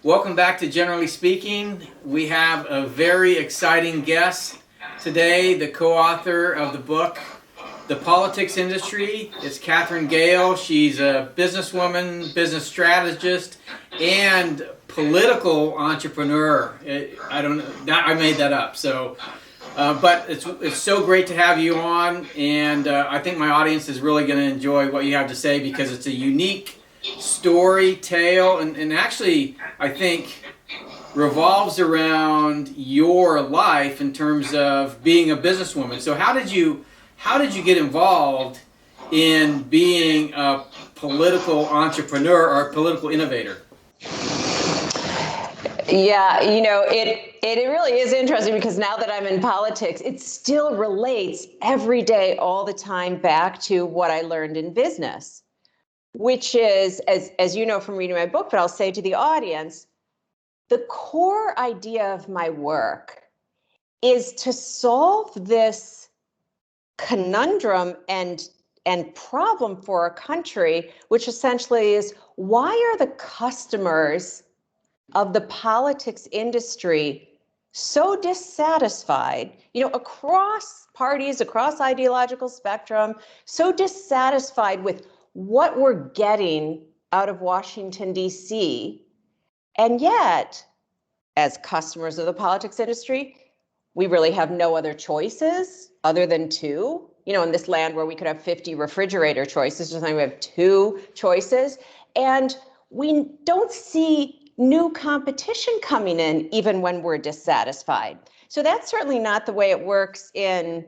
Welcome back to Generally Speaking. We have a very exciting guest today, the co-author of the book, The Politics Industry. It's Katherine Gehl. She's a businesswoman, business strategist, and political entrepreneur. I made that up. But it's so great to have you on, and I think my audience is really going to enjoy what you have to say because it's a unique story, tale, and actually I think revolves around your life in terms of being a businesswoman. So how did you get involved in being a political entrepreneur or a political innovator? Yeah, it really is interesting because now that I'm in politics, it still relates every day, all the time back to what I learned in business, which is, as you know from reading my book, but I'll say to the audience, the core idea of my work is to solve this conundrum and problem for a country, which essentially is, why are the customers of the politics industry so dissatisfied, across parties, across ideological spectrum, so dissatisfied with what we're getting out of Washington, D.C. And yet, as customers of the politics industry, we really have no other choices other than two. In this land where we could have 50 refrigerator choices, just like we have two choices. And we don't see new competition coming in even when we're dissatisfied. So that's certainly not the way it works in,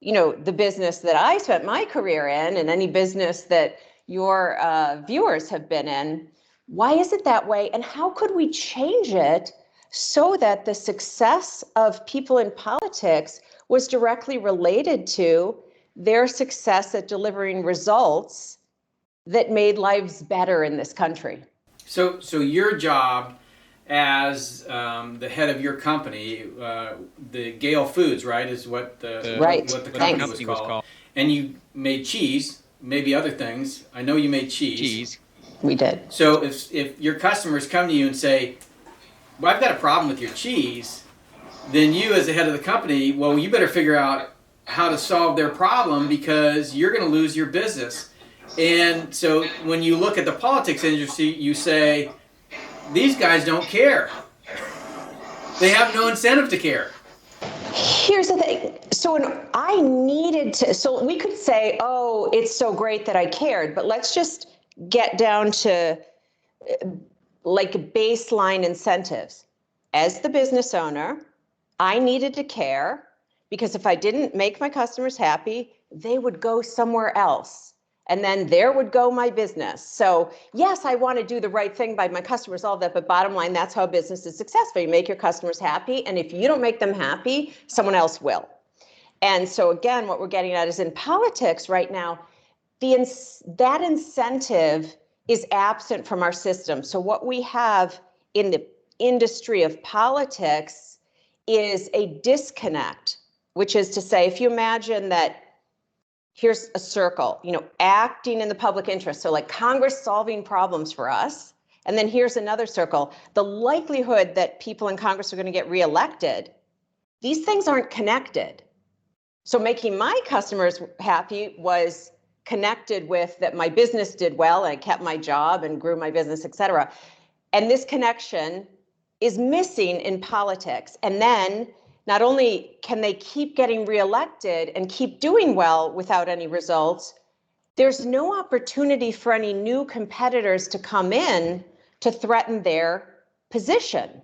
the business that I spent my career in and any business that your viewers have been in. Why is it that way? And how could we change it so that the success of people in politics was directly related to their success at delivering results that made lives better in this country? So your job as the head of your company, the Gehl Foods, right, is what the company was called. And you made cheese, maybe other things. I know you made cheese. We did. So if your customers come to you and say, well, I've got a problem with your cheese, then you as the head of the company, well, you better figure out how to solve their problem because you're going to lose your business. And so when you look at the politics industry, you say, these guys don't care. They have no incentive to care. Here's the thing. So we could say, oh, it's so great that I cared, but let's just get down to like baseline incentives. As the business owner, I needed to care because if I didn't make my customers happy, they would go somewhere else. And then there would go my business. So yes, I want to do the right thing by my customers, all that, but bottom line, that's how business is successful. You make your customers happy, and if you don't make them happy, someone else will. And so again, what we're getting at is in politics right now, that incentive is absent from our system. So what we have in the industry of politics is a disconnect, which is to say, if you imagine that here's a circle, acting in the public interest. So like Congress solving problems for us. And then here's another circle, the likelihood that people in Congress are going to get reelected. These things aren't connected. So making my customers happy was connected with that my business did well and I kept my job and grew my business, et cetera. And this connection is missing in politics. And then not only can they keep getting reelected and keep doing well without any results, there's no opportunity for any new competitors to come in to threaten their position.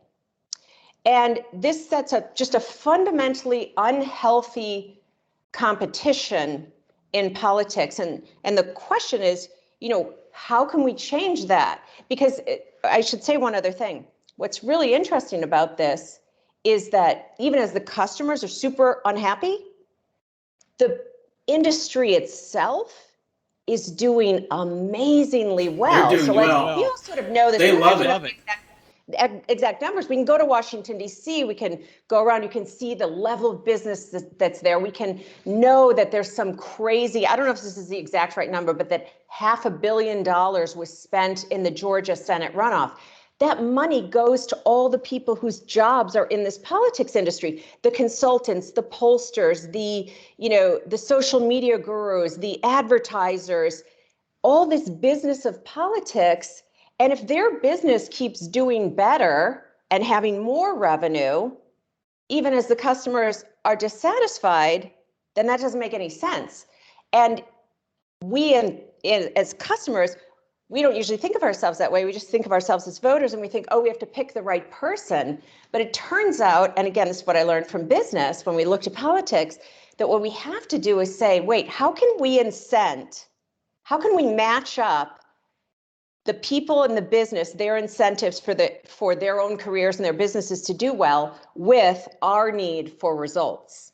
And this sets up just a fundamentally unhealthy competition in politics. And the question is, how can we change that? Because I should say one other thing. What's really interesting about this is that even as the customers are super unhappy, the industry itself is doing amazingly well. They're doing well. You sort of know this. They love it. Exact numbers. We can go to Washington, D.C. We can go around. You can see the level of business that's there. We can know that there's some crazy, I don't know if this is the exact right number, but that $500 million was spent in the Georgia Senate runoff. that money goes to all the people whose jobs are in this politics industry, the consultants, the pollsters, the social media gurus, the advertisers, all this business of politics. And if their business keeps doing better and having more revenue, even as the customers are dissatisfied, then that doesn't make any sense. And we, as customers, we don't usually think of ourselves that way. We just think of ourselves as voters, and we think, oh, we have to pick the right person. But it turns out, and again, this is what I learned from business when we looked at politics, that what we have to do is say, wait, how can we incent? How can we match up the people in the business, their incentives for their own careers and their businesses to do well with our need for results?